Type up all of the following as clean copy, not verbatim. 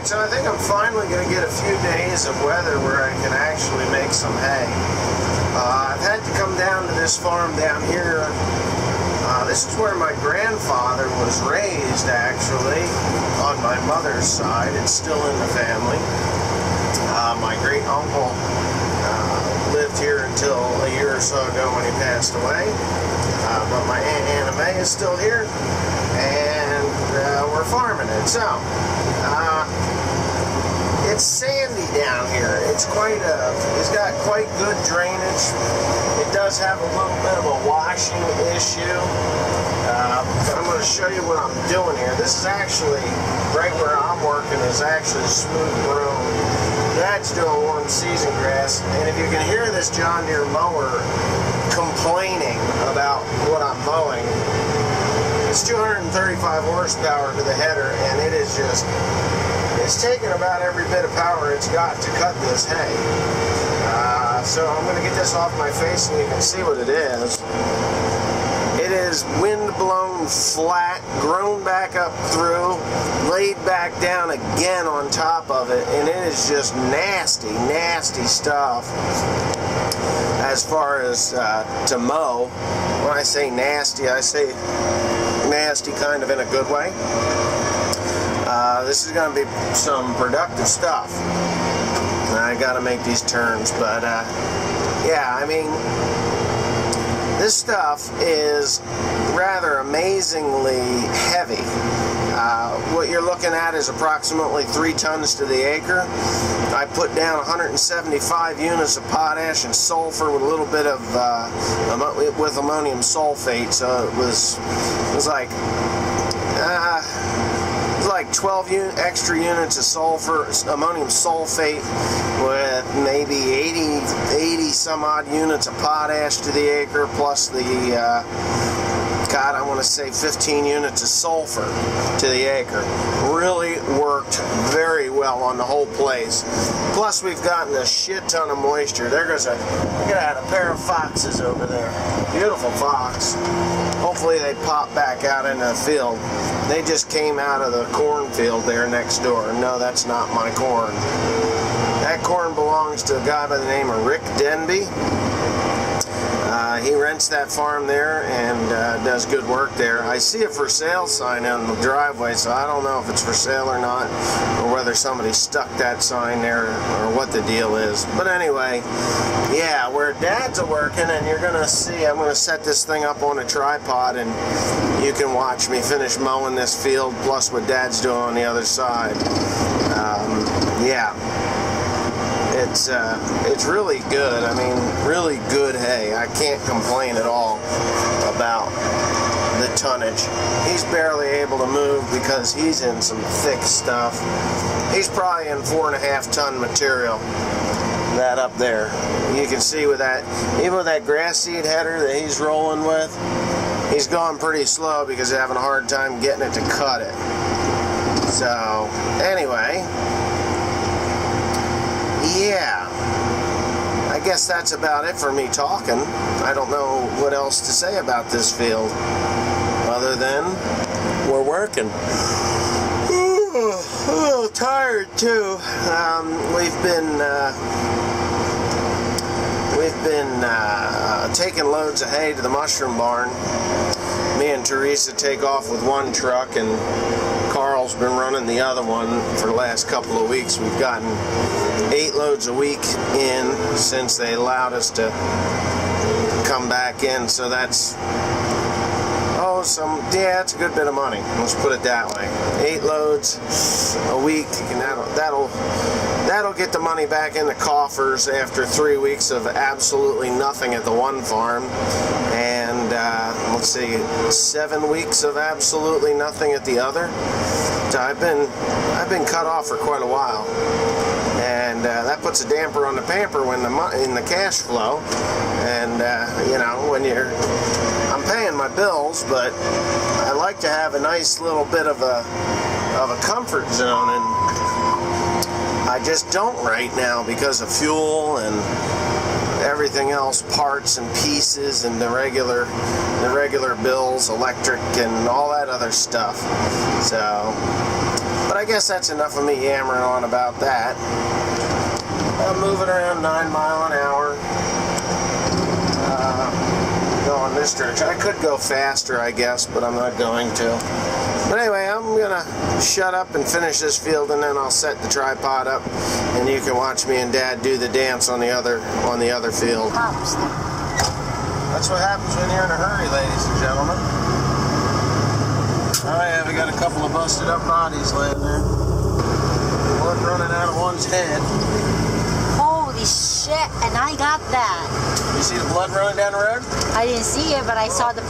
Alright, so I think I'm finally going to get a few days of weather where I can actually make some hay. I've had to come down to this farm down here. This is where my grandfather was raised, actually, on my mother's side. It's still in the family. My great uncle lived here until a year or so ago when he passed away. But my Aunt Anna May is still here, and we're farming it. So, it's sandy down here. It's got quite good drainage. It does have a little bit of a washing issue. I'm going to show you what I'm doing here. This is actually, right where I'm working, is actually smooth grown. That's doing warm season grass. And if you can hear this John Deere mower complaining about what I'm mowing, it's 235 horsepower to the header, and it is just, it's taking about every bit of power it's got to cut this hay. So I'm going to get this off my face and you can see what it is. It is wind-blown flat, grown back up through, laid back down again on top of it, and it is just nasty, nasty stuff as far as to mow. When I say nasty, I say nasty kind of in a good way. This is going to be some productive stuff. I got to make these turns, but yeah, I mean, this stuff is rather amazingly heavy. What you're looking at is approximately 3 tons to the acre. I put down 175 units of potash and sulfur with a little bit of with ammonium sulfate, so it was like 12 extra units of sulfur, ammonium sulfate, with maybe 80 some odd units of potash to the acre, plus the, God, I want to say 15 units of sulfur to the acre. Really worked very well on the whole place. Plus we've gotten a shit ton of moisture. There goes look at that, a pair of foxes over there. Beautiful fox. Hopefully they pop back out into the field. They just came out of the cornfield there next door. No, that's not my corn. That corn belongs to a guy by the name of Rick Denby. He rents that farm there and does good work there. I see a for sale sign on the driveway, so I don't know if it's for sale or not, or whether somebody stuck that sign there, or what the deal is. But anyway, yeah, where Dad's working, and you're going to see, I'm going to set this thing up on a tripod, and you can watch me finish mowing this field, plus what Dad's doing on the other side. Yeah. It's really good. I mean, really good hay. I can't complain at all about the tonnage. He's barely able to move because he's in some thick stuff. He's probably in 4.5 ton material. That up there. You can see with that, even with that grass seed header that he's rolling with, he's going pretty slow because he's having a hard time getting it to cut it. So, anyway, yeah, I guess that's about it for me talking. I don't know what else to say about this field other than we're working. A little tired too. We've been taking loads of hay to the mushroom barn. Me and Teresa take off with one truck, and Carl's been running the other one for the last couple of weeks. We've gotten 8 loads a week in since they allowed us to come back in, so that's, yeah, it's a good bit of money. Let's put it that way. 8 loads a week, and that'll get the money back in the coffers after 3 weeks of absolutely nothing at the one farm, and let's see, 7 weeks of absolutely nothing at the other. So I've been cut off for quite a while, and that puts a damper on the pamper when in the cash flow. And you know, when I'm paying my bills, but I like to have a nice little bit of a comfort zone, and I just don't right now because of fuel and everything else, parts and pieces, and the regular bills, electric and all that other stuff. So, but I guess that's enough of me yammering on about that. I'm moving around 9 miles an hour. Going this direction. I could go faster, I guess, but I'm not going to. But anyway, I'm gonna shut up and finish this field, and then I'll set the tripod up, and you can watch me and Dad do the dance on the other field. That's what happens when you're in a hurry, ladies and gentlemen. Oh yeah, we got a couple of busted up bodies laying there. Blood running out of one's head. Holy shit! And I got that. You see the blood running down the road? I didn't see it, but I saw the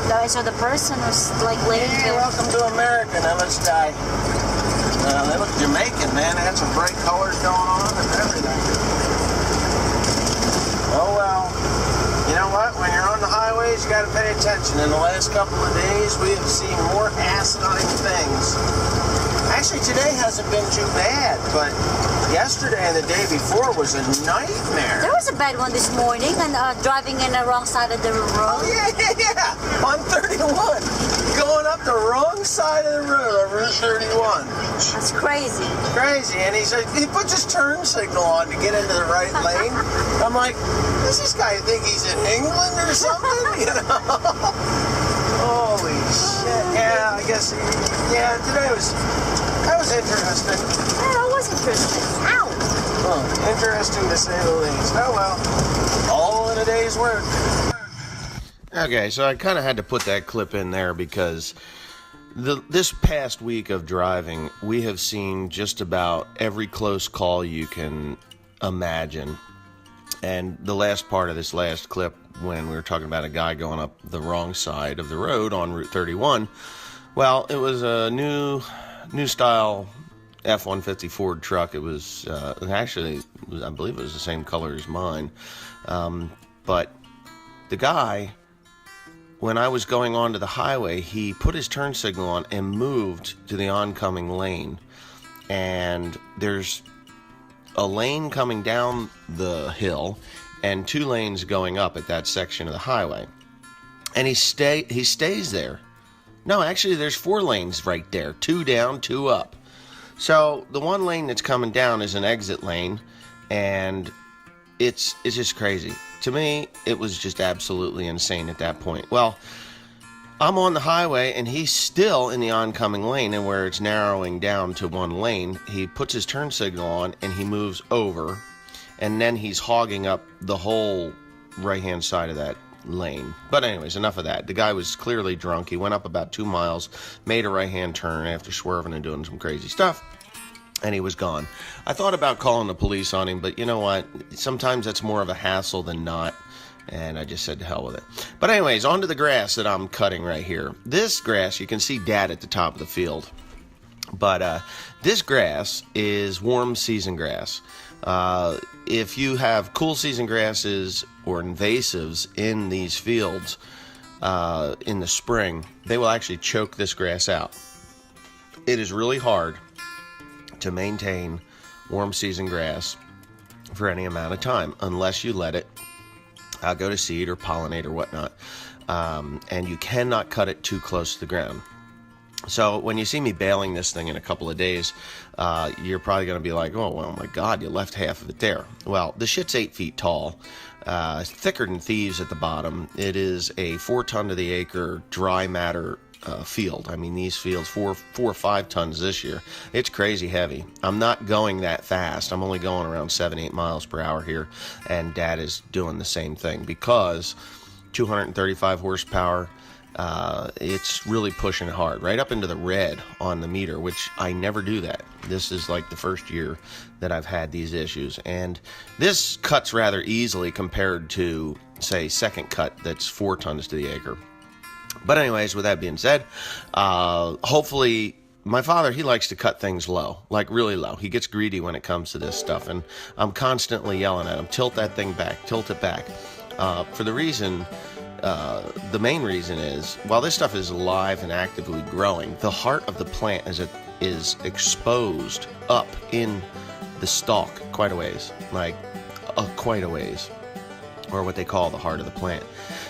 person was like laying Hey, there. welcome to America. Now let's die. They look Jamaican, man. They had some bright colors going on and everything. Oh well. You know what? When you're on the highways, you got to pay attention. In the last couple of days, we have seen more asinine things. Actually, today hasn't been too bad, but yesterday and the day before was a nightmare. There was a bad one this morning, and driving in the wrong side of the road. Oh, yeah. On 31. Going up the wrong side of the road on Route 31. That's crazy. Crazy. And he puts his turn signal on to get into the right lane. I'm like, does this guy think he's in England or something? You know? Holy shit. Yeah, I guess. Yeah, that was interesting. Yeah, that was interesting. Ow! Huh, interesting to say the least. Oh well. All in a day's work. Okay, so I kind of had to put that clip in there because this past week of driving, we have seen just about every close call you can imagine. And the last part of this last clip, when we were talking about a guy going up the wrong side of the road on Route 31, well, it was a new style F-150 Ford truck. It was actually, I believe it was the same color as mine. But the guy, when I was going onto the highway, he put his turn signal on and moved to the oncoming lane. And there's a lane coming down the hill and 2 lanes going up at that section of the highway. And he stays there. No, actually, there's 4 lanes right there. 2 down, 2 up. So the one lane that's coming down is an exit lane, and it's just crazy. To me, it was just absolutely insane at that point. Well, I'm on the highway, and he's still in the oncoming lane, and where it's narrowing down to 1 lane, he puts his turn signal on, and he moves over, and then he's hogging up the whole right-hand side of that lane. But anyways, enough of that. The guy was clearly drunk. He went up about 2 miles, made a right-hand turn after swerving and doing some crazy stuff, and he was gone. I thought about calling the police on him, but you know what? Sometimes that's more of a hassle than not, and I just said to hell with it. But anyways, onto the grass that I'm cutting right here. This grass, you can see Dad at the top of the field, but this grass is warm season grass. If you have cool season grasses or invasives in these fields in the spring, they will actually choke this grass out. It is really hard to maintain warm season grass for any amount of time unless you let it go to seed or pollinate or whatnot, and you cannot cut it too close to the ground. So when you see me baling this thing in a couple of days, you're probably going to be like, oh, well, my God, you left half of it there. Well, the shit's 8 feet tall, thicker than thieves at the bottom. It is a 4 ton to the acre dry matter field. I mean, these fields, 4 or 5 tons this year. It's crazy heavy. I'm not going that fast. I'm only going around 7-8 miles per hour here, and Dad is doing the same thing because 235 horsepower. It's really pushing hard right up into the red on the meter, which I never do that. This is like the first year that I've had these issues, and this cuts rather easily compared to, say, second cut that's 4 tons to the acre. But anyways, with that being said, hopefully my father, he likes to cut things low, like really low. He gets greedy when it comes to this stuff, and I'm constantly yelling at him, tilt that thing back, tilt it back, for the reason. The main reason is, while this stuff is alive and actively growing, the heart of the plant is exposed up in the stalk quite a ways, like quite a ways, or what they call the heart of the plant.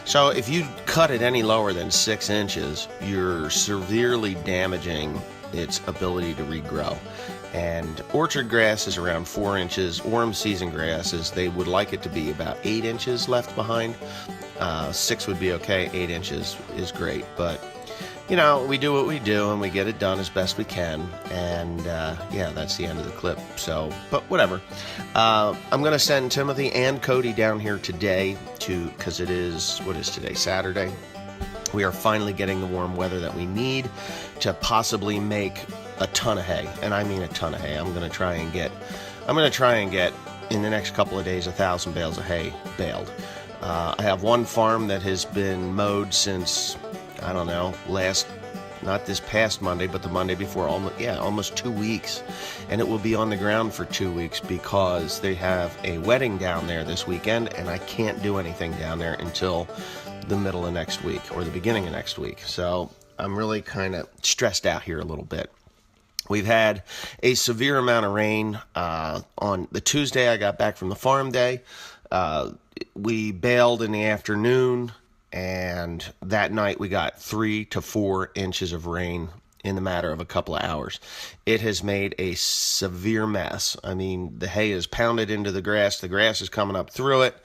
So if you cut it any lower than 6 inches, you're severely damaging its ability to regrow. And orchard grass is around 4 inches. Warm season grasses, they would like it to be about 8 inches left behind. 6 would be okay, 8 inches is great. But, you know, we do what we do and we get it done as best we can. And, yeah, that's the end of the clip. So, but whatever. I'm going to send Timothy and Cody down here today because it is, what is today, Saturday? We are finally getting the warm weather that we need to possibly make a ton of hay, and I mean a ton of hay. I'm going to try and get in the next couple of days 1,000 bales of hay baled. I have one farm that has been mowed since, I don't know, not this past Monday, but the Monday before, almost 2 weeks, and it will be on the ground for 2 weeks because they have a wedding down there this weekend, and I can't do anything down there until the middle of next week or the beginning of next week. So I'm really kind of stressed out here a little bit. We've had a severe amount of rain. On the Tuesday I got back from the farm day. We baled in the afternoon, and that night we got 3 to 4 inches of rain in the matter of a couple of hours. It has made a severe mess. I mean, the hay is pounded into the grass. The grass is coming up through it.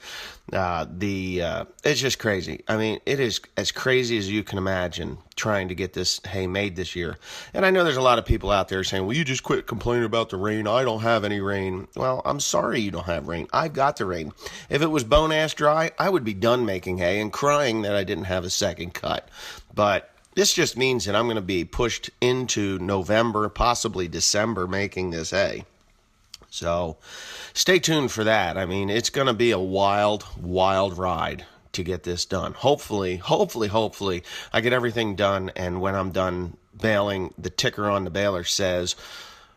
It's just crazy. I mean, it is as crazy as you can imagine trying to get this hay made this year. And I know there's a lot of people out there saying, well, you just quit complaining about the rain. I don't have any rain. Well, I'm sorry you don't have rain. I've got the rain. If it was bone-ass dry, I would be done making hay and crying that I didn't have a second cut. But this just means that I'm going to be pushed into November, possibly December, making this hay. So stay tuned for that. I mean, it's going to be a wild, wild ride to get this done. Hopefully, I get everything done, and when I'm done baling, the ticker on the baler says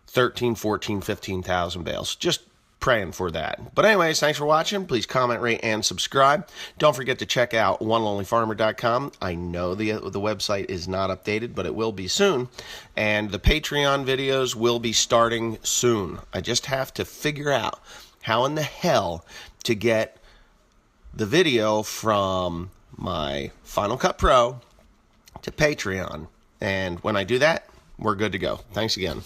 13, 14, 15,000 bales. Just praying for that. But anyways, thanks for watching. Please comment, rate, and subscribe. Don't forget to check out onelonelyfarmer.com. I know the website is not updated, but it will be soon. And the Patreon videos will be starting soon. I just have to figure out how in the hell to get the video from my Final Cut Pro to Patreon. And when I do that, we're good to go. Thanks again.